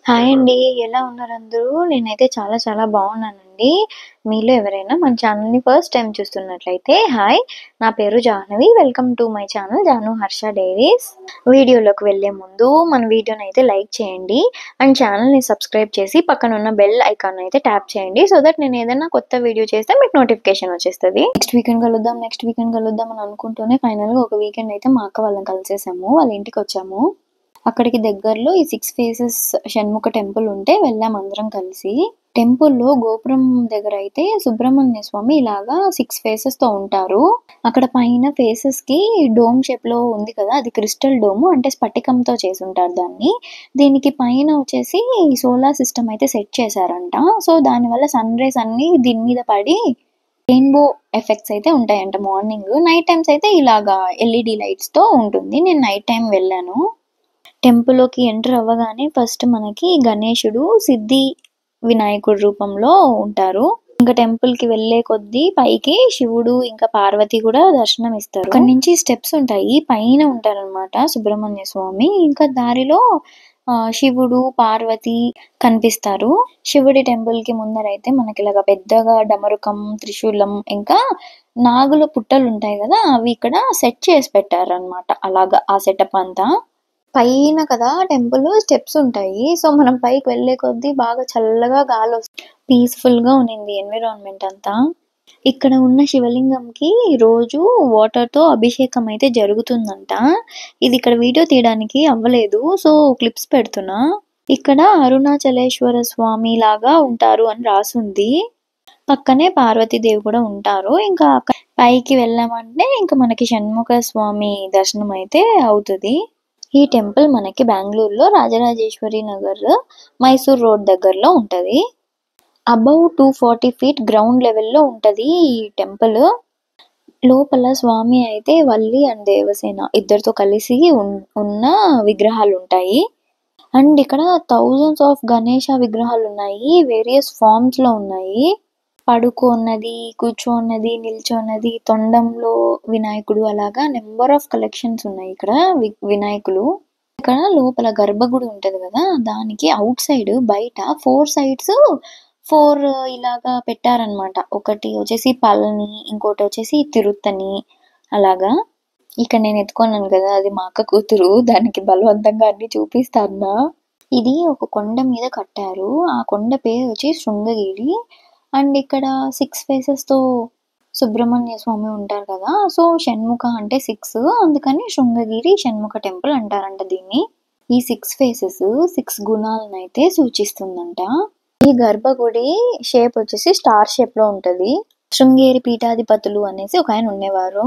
Hi అండి. ఎలా ఉన్నారు అందరూ? నేనైతే చాలా చాలా బాగున్నానండి. మీలో ఎవరైనా మన ఛానల్‌ని ఫస్ట్ టైమ్ చూస్తున్నట్లయితే హాయ్. నా పేరు Jahnavi. Welcome to my channel Janu Harsha diaries. వీడియోలోకి వెళ్ళే ముందు మన వీడియోనైతే లైక్ చేయండి. అండ్ ఛానల్‌ని సబ్స్క్రైబ్ చేసి పక్కనున్న బెల్ ఐకాన్ అయితే ట్యాప్ చేయండి. సో దట్ నేను ఏదైనా కొత్త వీడియో చేస్తే మీకు నోటిఫికేషన్ వచ్చేస్తది. నెక్స్ట్ వీకెండ్ కలుద్దాం అని అనుకుంటూనే ఫైనల్‌గా ఒక వీకెండ్ అయితే మా అక్క వాళ్ళని కలిసేసాము. వాళ్ళ ఇంటికొచ్చాము. అక్కడికి దగ్గరలో ఈ 6 ఫేసెస్ షణ్ముఖ టెంపుల్ ఉంటే వెళ్ళాం అందరం కలిసి. టెంపుల్‌లో గోపురం దగ్గర అయితే సుబ్రహ్మణ్య స్వామి ఇలాగా 6 ఫేసెస్‌తో ఉంటారు. అక్కడ పైన ఫేసెస్‌కి డోమ్ షేప్‌లో ఉంది కదా! అది క్రిస్టల్ డోమ్ అంటే స్ఫటికంతో చేసుంటారు దాన్ని. దీనికి పైన వచ్చేసి సోలార్ సిస్టమ్ అయితే సెట్ చేశారంట. సో, దానివల్ల సన్ రేస్ అన్నీ దీని మీద పడి రెయిన్‌బో ఎఫెక్ట్స్ అయితే ఉంటాయంట మార్నింగ్. నైట్ టైమ్స్ అయితే ఇలాగా ఎల్ఈడీ లైట్స్‌తో ఉంటుంది. నేను నైట్ టైమ్ వెళ్ళాను. టెంపుల్‌లోకి ఎంటర్ అవ్వగానే ఫస్ట్ మనకి గణేశుడు, సిద్ధి వినాయకుడు రూపంలో ఉంటారు. ఇంకా టెంపుల్‌కి వెళ్ళే కొద్దీ పైకి శివుడు, ఇంకా పార్వతి కూడా దర్శనమిస్తారు. అక్కడి నుంచి స్టెప్స్ ఉంటాయి. పైన ఉంటారనమాట సుబ్రహ్మణ్య స్వామి. ఇంకా దారిలో శివుడు, పార్వతి కనిపిస్తారు. శివుడి టెంపుల్‌కి ముందరైతే మనకిలాగా పెద్దగా డమరుకం, త్రిశూలం ఇంకా నాగుల పుట్టలుంటాయి గదా! అవి ఇక్కడ సెట్ చేసి పెట్టారనమాట. అలాగా ఆ సెటప్ అంతా. పైన కదా టెంపుల్ స్టెప్స్ ఉంటాయి. సో, మనం పైకి వెళ్ళే కొద్దీ బాగా చల్లగా పీస్‌ఫుల్‌గా ఉన్నింది ఎన్విరాన్మెంట్ అంతా. ఇక్కడ ఉన్న శివలింగంకి రోజు వాటర్‌తో అభిషేకం అయితే జరుగుతుందంట. ఇది ఇక్కడ వీడియో తీయడానికి అవ్వలేదు. సో, క్లిప్స్ పెడుతున్నా. ఇక్కడ అరుణాచలేశ్వర స్వామి లాగా ఉంటారు అని రాసుంది. పక్కనే పార్వతీదేవి కూడా ఉంటారు. ఇంకా పైకి వెళ్ళామంటే ఇంక మనకి షణ్ముఖ స్వామి దర్శనం అయితే అవుతది. ఈ టెంపుల్ మనకి బెంగుళూరులో రాజరాజేశ్వరి నగర్, మైసూర్ రోడ్ దగ్గరలో ఉంటది. అబౌవ్ 240 ఫీట్ గ్రౌండ్ లెవెల్‌లో ఉంటది ఈ టెంపుల్. లోపల స్వామి అయితే వల్లి అండ్ దేవసేన ఇద్దరితో కలిసి ఉన్న విగ్రహాలుంటాయి. అండ్ ఇక్కడ థౌసండ్స్ ఆఫ్ గణేష విగ్రహాలున్నాయి. వేరియస్ ఫార్మ్స్‌లో ఉన్నాయి. పడుకోన్నది, కూర్చోన్నది, నిల్చోన్నది, తొండంలో వినాయకుడు అలాగా నంబర్ ఆఫ్ కలెక్షన్స్ ఉన్నాయి ఇక్కడ వినాయకులు. ఇక్కడ లోపల గర్భగుడి ఉంటది గదా! దానికి ఔట్ సైడ్ బయట 4 సైడ్స్ 4 ఇలాగా పెట్టారనమాట. ఒకటి వచ్చేసి పళని, ఇంకోటొచ్చేసి తిరుత్తని అలాగా. ఇక్కడ నేను ఎత్తుకున్నాను గదా! అది మా అక్క కూతురు. దానికి బలవంతంగా అన్నీ చూపిస్తాన్నా. ఇది ఒక కొండ మీద కట్టారు. ఆ కొండ పేరు వచ్చి శృంగగిరి. అండ్ ఇక్కడ 6 ఫేసెస్‌తో సుబ్రహ్మణ్య స్వామి ఉంటారు కదా! సో, షణ్ముఖ అంటే 6 అందుకని శృంగగిరి షణ్ముఖ టెంపుల్ అంటారంట దీన్ని. ఈ 6 ఫేసెస్ 6 గుణాలనైతే సూచిస్తుందంట. ఈ గర్భగుడి షేప్ వచ్చేసి స్టార్ షేప్‌లో ఉంటది. శృంగేరి పీఠాధిపతులు అనేసి ఒకాయన ఉండేవారు.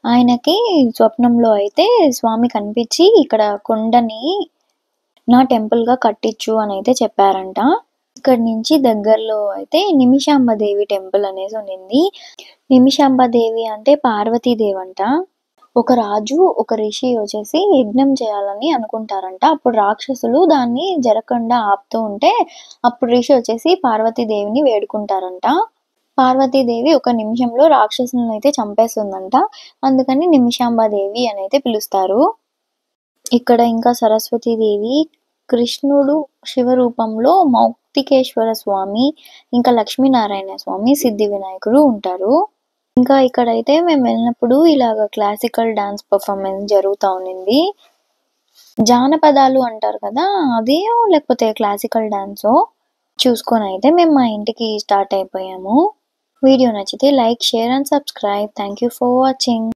ఆయనకి స్వప్నంలో అయితే స్వామి కనిపించి ఇక్కడ కొండని నా టెంపుల్‌గా కట్టించు అనైతే చెప్పారంట. ఇక్కడి నుంచి దగ్గరలో అయితే నిమిషాంబదేవి టెంపుల్ అనేసి ఉండింది. నిమిషాంబదేవి అంటే పార్వతీదేవి అంట. ఒక రాజు, ఒక రిషి వచ్చేసి యజ్ఞం చేయాలని అనుకుంటారంట. అప్పుడు రాక్షసులు దాన్ని జరగకుండా ఆపుతూ ఉంటే, అప్పుడు రిషి వచ్చేసి పార్వతీదేవిని వేడుకుంటారంట. పార్వతీదేవి ఒక నిమిషంలో రాక్షసులనైతే చంపేస్తుందంట. అందుకని నిమిషాంబదేవి అనైతే పిలుస్తారు. ఇక్కడ ఇంకా సరస్వతీదేవి, కృష్ణుడు శివ రూపంలో మౌక్తికేశ్వర స్వామి, ఇంకా లక్ష్మీనారాయణ స్వామి, సిద్ధి వినాయకుడు ఉంటారు. ఇంకా ఇక్కడైతే మేము వెళ్ళినప్పుడు ఇలాగ క్లాసికల్ డాన్స్ పర్ఫార్మెన్స్ జరుగుతా ఉన్నింది. జానపదాలు అంటారు కదా! అదేయో లేకపోతే క్లాసికల్ డాన్సో చూసుకొనైతే మేము మా ఇంటికి స్టార్ట్ అయిపోయాము. వీడియో నచ్చితే like, share and subscribe. Thank you for watching.